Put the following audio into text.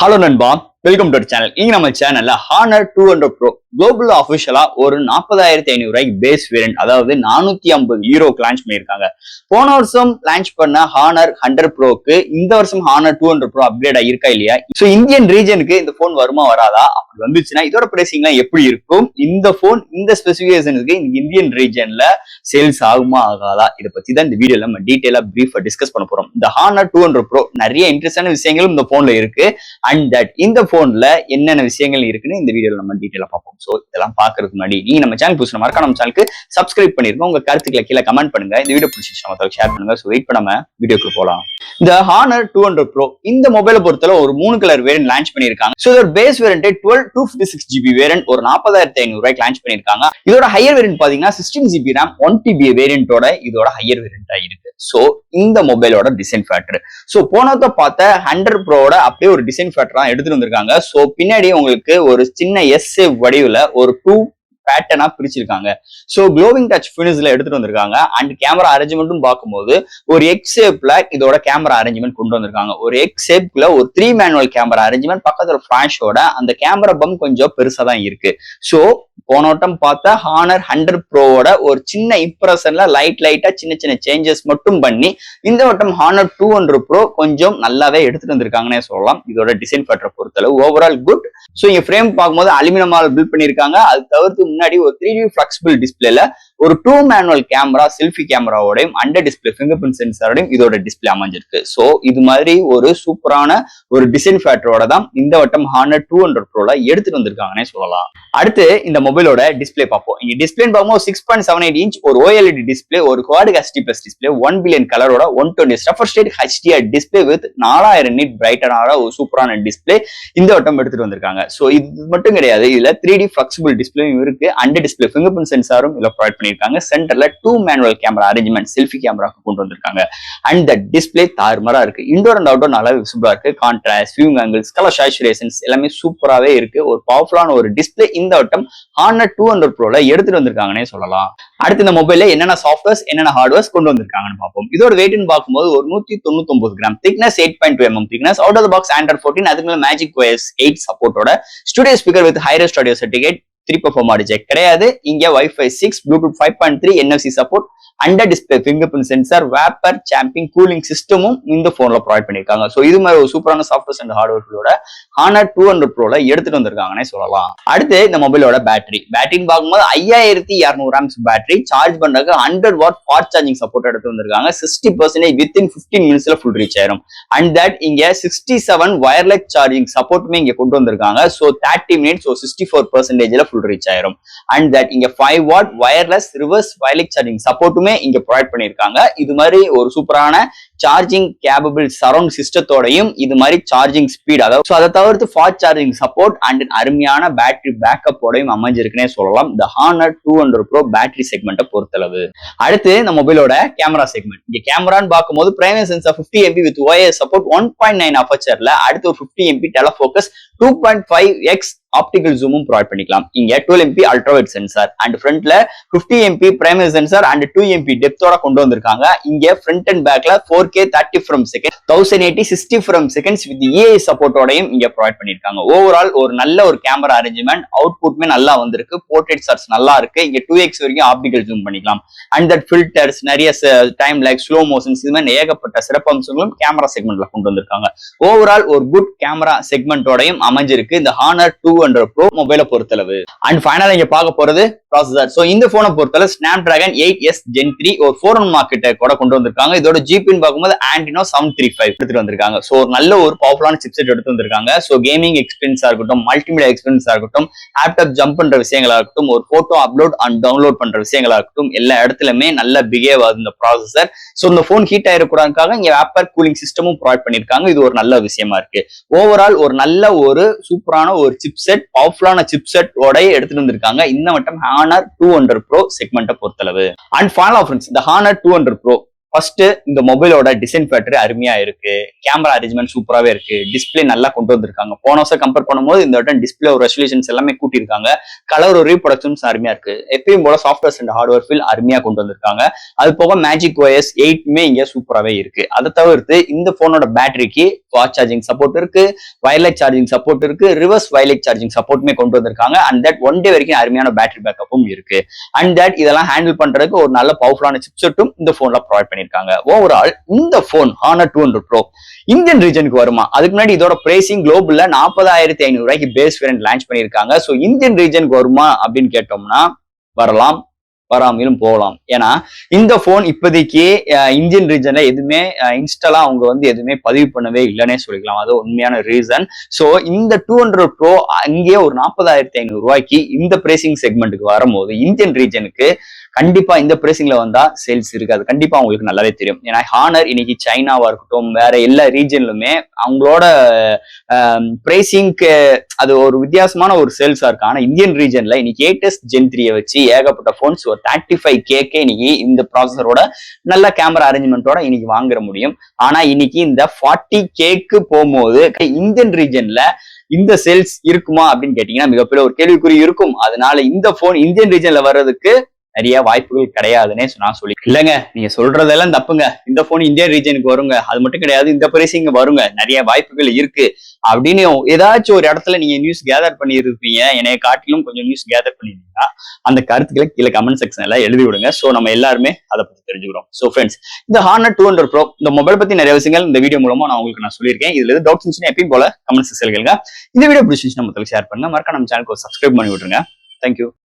Hello நண்பா, welcome to channel. இங்க நம்ம சேனல்ல Honor 200 Pro குளோபல் அபிஷியலா ஒரு 40,500 ரூபாய்க்கு பேஸ் வேரியன்ட், அதாவது 450 யூரோக்கு லான்ச் பண்ணிருக்காங்க. போன வருஷம் லான்ச் பண்ண Honor 100 Proக்கு இந்த வருஷம் Honor 200 Pro அப்கிரேட் ஆயிருக்கா இல்லையா? சோ இந்தியன் ரீஜனுக்கு இந்த போன் வருமா வராதா? அப்படி வந்துச்சுன்னா இதோட பிரைசிங்லாம் எப்படி இருக்கும்? இந்த போன் இந்த ஸ்பெசிபிகேஷனுக்கு இந்தியன் ரீஜன்ல சேல்ஸ் ஆகுமா ஆகாதா? இதை பத்தி தான் இந்த வீடியோல நம்ம டீடைலா பிரீஃபா டிஸ்கஸ் பண்ண போறோம். இந்த Honor 200 Pro நிறைய இன்ட்ரெஸ்டான விஷயங்களும் இந்த போன்ல இருக்கு. அண்ட் தட் இந்த போன்ல என்னென்ன விஷயங்கள் இருக்குன்னு இந்த வீடியோல நம்ம டீடைலா பார்ப்போம். சோ இதெல்லாம் பாக்குறதுக்கு முன்னாடி நீங்க நம்ம சேனல் புதுசா மறக்காம நம்ம சேனலுக்கு சப்ஸ்கிரைப் பண்ணிருங்க. உங்க கருத்துக்களை கீழே கமெண்ட் பண்ணுங்க. இந்த வீடியோ பிடிச்சிருச்சா மத்தவங்க ஷேர் பண்ணுங்க. சோ வெயிட் பண்ணாம வீடியோக்கு போலாம். இந்த Honor 200 Pro இந்த மொபைலை பொறுத்தல ஒரு 3 கலர் வேரியன்ட் லான்ச் பண்ணிருக்காங்க. சோ இதோட பேஸ் வேரியன்ட் 12 256GB வேரியன்ட் ஒரு 40,500 ரூபாய்க்கு லான்ச் பண்ணிருக்காங்க. இதோட ஹையர் வேரியன்ட் பாத்தீங்கன்னா 16GB RAM 1TB வேரியன்ட்டோட இதோட ஹையர் வேரியன்ட்டா இருக்கு. சோ இந்த மொபைலோட டிசைன் ஃபேக்டர், சோ போனத பார்த்த 100 Proவோட அப்படியே ஒரு டிசைன் ஃபேக்டரா எடுத்துட்டு வந்திருக்காங்க. சோ பின்னாடி உங்களுக்கு ஒரு சின்ன எஸ் ஷேப் வடிவுல ஒரு 2 பேட்டர்னா பிரிச்சிருக்காங்க. சோ க்ளோவிங் டச் ஃபினிஷ்ல எடுத்துட்டு வந்திருக்காங்க. அண்ட் கேமரா அரேஞ்ச்மெண்ட்டும் பார்க்கும்போது ஒரு எக்ஸ் ஷேப்ல இதோட கேமரா அரேஞ்ச்மெண்ட் கொண்டு வந்திருக்காங்க. ஒரு எக்ஸ் ஷேப்ல ஒரு 3 மேனுவல் கேமரா அரேஞ்ச்மெண்ட், பக்கத்துல ஃபிளாஷோட அந்த கேமரா பம் கொஞ்சம் பெருசா தான் இருக்கு. சோ போனோட்டம் பார்த்தா Honor 100 Proவோட ஒரு சின்ன இம்ப்ரெஷன்ல லைட்டா சின்ன சின்ன சேஞ்சஸ் மட்டும் பண்ணி இந்த வட்டம் Honor 200 Pro கொஞ்சம் நல்லாவே எடுத்துட்டு வந்திருக்காங்கன்னே சொல்லலாம். இதோட டிசைன் ஃபேக்டர் பொறுத்தளவு ஓவரால் குட். சோ இங்க ஃப்ரேம் பார்க்கும்போது அலுமினியமால பில்ட் பண்ணிருக்காங்க. அது தவிர்த்து முன்னாடி ஒரு 3D ஃபிளெக்சிபிள் டிஸ்பிளேல ஒரு 2 மேனுவல் கேமரா செல்ஃபி கேமராவோடையும் அண்டர் டிஸ்பிளே ஃபிங்கர் பிரிண்ட் சென்சாரோடையும் இதோட டிஸ்பிளே அமைஞ்சிருக்கு. சோ இது மாதிரி ஒரு சூப்பரான ஒரு டிசைன் ஃபேக்டரோட தான் இந்த வட்டம் Honor 200 Proல எடுத்துட்டு வந்திருக்காங்கன்னே சொல்லலாம். அடுத்து இந்த மொபைலோட டிஸ்பிளே பார்ப்போம். இங்க டிஸ்பிளே பார்க்கும்போது 6.78 இன்ச் ஒரு OLED டிஸ்பிளே, ஒரு குவாட் HD+ டிஸ்பிளே, 1 பில்லியன் கலரோட 120 refresh rate HDR display with 4000 nit பிரைட்டனான ஒரு சூப்பரான டிஸ்பிளே இந்த வட்டம் எடுத்துட்டு வந்திருக்காங்க. சோ இது மட்டும் கிடையாது, இதுல 3D ஃபிளெக்சிபிள் டிஸ்பிளேயும் இருக்கு. அண்டர் டிஸ்பிளே ஃபிங்கர் பிரிண்ட் சென்சாரும் இதுல ப்ரொவைட் பண்ணிருக்காங்க. சென்டர்ல 2 மேனுவல் கேமரா அரேஞ்ச்மெண்ட் செல்ஃபி கேமராக்கு கொண்டு வந்திருக்காங்க. அண்ட் த டிஸ்பிளே தாறுமாறா இருக்கு. இன்டோர் அண்ட் அவுட்டோர் நல்லா விசிபிளா இருக்கு. Contrast, viewing angles, colour saturations எல்லாமே சூப்பராவே இருக்கு. ஒரு பவர்ஃபுல்லான ஒரு டிஸ்பிளே இந்த வட்டம் Honor 200 Proல எடுத்துட்டு வந்திருக்காங்கன்னே சொல்லலாம். அடுத்து இந்த மொபைல்ல என்னென்ன சாஃப்ட்வேர்ஸ் என்னென்ன ஹார்ட்வேர்ஸ் கொண்டு வந்திருக்காங்கன்னு பார்ப்போம். இதோட வெயிட்னு பார்க்கும்போது ஒரு 199 gram, thickness 8.2 mm thickness, out of the box Android 14, அதுக்கு மேல Magic OS 8 சப்போர்ட்டோட studio speaker with hi-res audio certificate, 3.4 audio jack கிடையாது. இங்க Wi-Fi 6, Bluetooth 5.3, NFC support, under display fingerprint sensor, vapour chamber cooling சிஸ்டமும் இந்த போன்ல provide பண்ணிருக்காங்க. So இது மாதிரி ஒரு சூப்பரான சாஃப்ட்வேர்ஸ் அண்ட் ஹார்ட்வேர்களோட Honor 200 Proல எடுத்துட்டு வந்திருக்காங்கன்னே சொல்லலாம். அடுத்து இந்த மொபைலோட பேட்டரின்னு பார்க்கும்போது 5200 amps பேட்டரி, சார்ஜ் பண்றதுக்கு 100 வாட் ஃபாஸ்ட் சார்ஜிங் சப்போர்ட் எடுத்து வந்திருக்காங்க. 60% வித்தின் 15 மினிட்ஸ்ல ஃபுல் ரீச் ஆயிரும். அண்ட் தட் இங்க 67 வயர்லெஸ் சார்ஜிங் சப்போர்ட்டுமே இங்க கொண்டு வந்திருக்காங்க. சோ 30 மினிட்ஸ் 64%ல ஃபுல் ரீச் ஆயிரும். அண்ட் தட் இங்க 5 watt wireless reverse wireless charging சப்போர்ட்டுமே இங்க ப்ரொவைட் பண்ணிருக்காங்க. இது மாதிரி ஒரு சூப்பரான சார்ஜிங் கேபபிள் சரௌண்ட் சிஸ்டத்தோடையும் இது மாதிரி சார்ஜிங் ஸ்பீட், அதாவது அதை தவிர்த்து ஃபாஸ்ட் சார்ஜிங் சப்போர்ட் அண்ட் அருமையான பேட்டரி பேக்கப்போடையும் அமைஞ்சிருக்குன்னே சொல்லலாம் இந்த Honor 200 Pro பேட்டரி செக்மெண்ட்டை பொறுத்தளவு. அடுத்து இந்த மொபைலோட கேமரா செக்மெண்ட். இங்க கேமரான்னு பார்க்கும்போது primary sensor 50 MP with OIS support, 1.9 அப்பச்சர்ல அடுத்து ஒரு 50 MP டெலஃபோக்கஸ், 2.5x ஆப்டிகல் ஜூமும் ப்ரொவைட் பண்ணிக்கலாம். இங்க 12 MP அல்ட்ராவைட் சென்சார் அண்ட் ஃப்ரண்ட்ல 50 MP primary sensor and 2 MP டெப்தோட கொண்டு வந்திருக்காங்க. இங்க ஃப்ரண்ட் அண்ட் பேக்ல 4K 30 frames per second, 1080 60 frames per second with EAI சப்போர்ட்டோடையும் இங்க ப்ரொவைட் பண்ணிருக்காங்க. ஓவரால் ஒரு நல்ல ஒரு கேமரா அரேஞ்ச்மெண்ட், அவுட்புட்மே நல்லா வந்திருக்கு. போர்ட்ரேட் ஷாட்ஸ் நல்லா இருக்கு. இங்க 2x வரைக்கும் ஆப்டிகல் ஜூம் பண்ணிக்கலாம். அண்ட் தட் ஃபில்டர்ஸ், நிறைய டைம் லைக் ஸ்லோ மோஷன்ஸ், இது மாதிரி ஏகப்பட்ட சிறப்பம்சங்களும் கேமரா செக்மெண்ட்ல கொண்டு வந்திருக்காங்க. ஓவரால் ஒரு குட் கேமரா செக்மெண்டோடையும் அமைஞ்சிருக்கு இந்த Honor 200 Pro மொபைலை பொறுத்தளவு. அண்ட் ஃபைனலா இங்க பார்க்க போறது ப்ராசஸர். சோ இந்த போனை பொறுத்தளவு Snapdragon 8s Gen 3 ஒரு 4 மார்க்கெட் கூட கொண்டு வந்திருக்காங்க. இதோட ஜிபின்னு பார்க்கும்போது Adreno 735 எடுத்துட்டு வந்திருக்காங்க. சோ நல்ல ஒரு பவர்ஃபுல்லான சிப்செட் எடுத்து வந்திருக்காங்க. சோ கேமிங் எக்ஸ்பீரியன்ஸா இருக்கட்டும், மல்டிமீடியா எக்ஸ்பீரியன்ஸா இருக்கட்டும், லேப்டாப் ஜம்ப் பண்ற விஷயங்களா இருக்கட்டும், ஒரு போட்டோ அப்லோட் அண்ட் டவுன்லோட் பண்ற விஷயங்களா இருக்கட்டும், எல்லா இடத்துலயுமே நல்ல பிஹேவ் ஆகுது இந்த ப்ராசஸர். சோ இந்த போன் ஹீட் ஆயிருக்கூடாதுக்காக இங்க வேப்பர் கூலிங் சிஸ்டமும் ப்ரொவைட் பண்ணிருக்காங்க. இது ஒரு நல்ல விஷயமா இருக்கு. ஓவரால் ஒரு நல்ல ஒரு சூப்பரான ஒரு சிப்செட், பவர்ஃபுல்லான சிப்செட் ஓடைய எடுத்துட்டு வந்திருக்காங்க இந்த மட்டும் Honor 200 Pro செக்மெண்ட்டை பொறுத்தளவு. அண்ட் ஃபைனலா ஃப்ரெண்ட்ஸ் இந்த Honor 200 Pro ஃபர்ஸ்ட் இந்த மொபைலோட டிசைன் ஃபேக்டர் அருமையா இருக்கு, கேமரா அரேஞ்ச்மெண்ட் சூப்பராகவே இருக்கு, டிஸ்பிளே நல்லா கொண்டு வந்திருக்காங்க. போன வருஷம் கம்பேர் பண்ணும்போது இந்த வட்டம் டிஸ்பிளே ஒரு ரெசல்யூஷன்ஸ் எல்லாமே கூட்டியிருக்காங்க. கலர் ஒரு ரீப்ரொடக்ஷன்ஸ் அருமையா இருக்கு. எப்பயும் போல சாஃப்ட்வேர்ஸ் அண்ட் ஹார்ட்வேர் ஃபீல் அருமையா கொண்டு வந்திருக்காங்க. அது போக மேஜிக் OS 8மே இங்க சூப்பராகவே இருக்கு. அதை தவிர்த்து இந்த போனோட பேட்டரிக்கு ஃபாஸ்ட் சார்ஜிங் சப்போர்ட் இருக்கு, வயர்லெஸ் சார்ஜிங் சப்போர்ட் இருக்கு, ரிவர்ஸ் வயர்லெஸ் சார்ஜிங் சப்போர்ட்டுமே கொண்டு வந்திருக்காங்க. அண்ட் தட் 1 டே வரைக்கும் அருமையான பேட்டரி பேக்கப்பும் இருக்கு. அண்ட் தட் இதெல்லாம் ஹேண்டில் பண்றதுக்கு ஒரு நல்ல பவர்ஃபுல்லான சிப்செட்டும் இந்த போன்ல ப்ரொவைட் பண்ணிருக்காங்க. ஓவரால் இந்த போன் Honor 200 Pro இந்தியன் ரீஜனுக்கு வருமா? அதுக்கு முன்னாடி இதோட பிரைசிங் குளோபல்ல 40,500 ரூபாய்க்கு பேஸ் வேரியன்ட் லான்ச் பண்ணிருக்காங்க. சோ இந்தியன் ரீஜனுக்கு வருமா அப்படின்னு கேட்டோம்னா வரலாம், வராமலும் போகலாம். ஏன்னா இந்த போன் இப்போதைக்கு இந்தியன் ரீஜன்ல எதுவுமே இன்ஸ்டாலா அவங்க எதுவுமே பதிவு பண்ணவே இல்லைன்னே சொல்லிக்கலாம். அது உண்மையான ரீசன். சோ இந்த 200 Pro அங்கேயே ஒரு 40,500 ரூபாய்க்கு இந்த பிரைசிங் செக்மெண்ட்டுக்கு வரும்போது இந்தியன் ரீஜனுக்கு கண்டிப்பா இந்த பிரைசிங்ல வந்தா சேல்ஸ் இருக்காது. கண்டிப்பா அவங்களுக்கு நல்லாவே தெரியும். ஏன்னா ஹானர் இன்னைக்கு சைனாவா இருக்கட்டும் வேற எல்லா ரீஜன்லுமே அவங்களோட பிரைசிங்க்கு அது ஒரு வித்தியாசமான ஒரு சேல்ஸா இருக்கு. ஆனா இந்தியன் ரீஜன்ல இன்னைக்கு 8s Gen 3 வச்சு ஏகப்பட்ட போன்ஸ் ஒரு 35K இன்னைக்கு இந்த ப்ராசஸரோட நல்ல கேமரா அரேஞ்ச்மெண்டோட இன்னைக்கு வாங்குற முடியும். ஆனா இன்னைக்கு இந்த 40K போகும்போது இந்தியன் ரீஜன்ல இந்த சேல்ஸ் இருக்குமா அப்படின்னு கேட்டீங்கன்னா மிகப்பெரிய ஒரு கேள்விக்குறி இருக்கும். அதனால இந்த போன் இந்தியன் ரீஜன்ல வர்றதுக்கு நிறைய வாய்ப்புகள் கிடையாதுன்னே நான் சொல்லி இல்லைங்க. நீங்க சொல்றதெல்லாம் தப்புங்க. இந்த போன் இந்தியன் ரீஜனுக்கு வருங்க, அது மட்டும் கிடையாது இந்த பிரைசிங் வருங்க, நிறைய வாய்ப்புகள் இருக்கு அப்படின்னு ஏதாச்சும் ஒரு இடத்துல நீங்க நியூஸ் கேதர் பண்ணி இருப்பீங்க. என்னைய காட்டிலும் கொஞ்சம் நியூஸ் கேதர் பண்ணிருந்தீங்கன்னா அந்த கருத்துக்களை கீழே கமெண்ட் செக்ஷன்ல எழுதி விடுங்க. சோ நம்ம எல்லாருமே அதை பத்தி தெரிஞ்சுக்கிறோம். சோ ஃப்ரெண்ட்ஸ், இந்த Honor 200 Pro இந்த மொபைல் பத்தி நிறைய விஷயங்கள் இந்த வீடியோ மூலமா நான் சொல்லியிருக்கேன். இதுல எது டவுட்ஸ் இருந்துச்சுன்னா எப்பயும் போல கமெண்ட் செக்ஷன்ல கேளுங்க. இந்த வீடியோ பிடிச்சிருந்துச்சுன்னா ஷேர் பண்ணுங்க, மறக்காம நம்ம சேனலுக்கு சப்ஸ்கிரைப் பண்ணி விட்டுருங்க. தேங்க்யூ.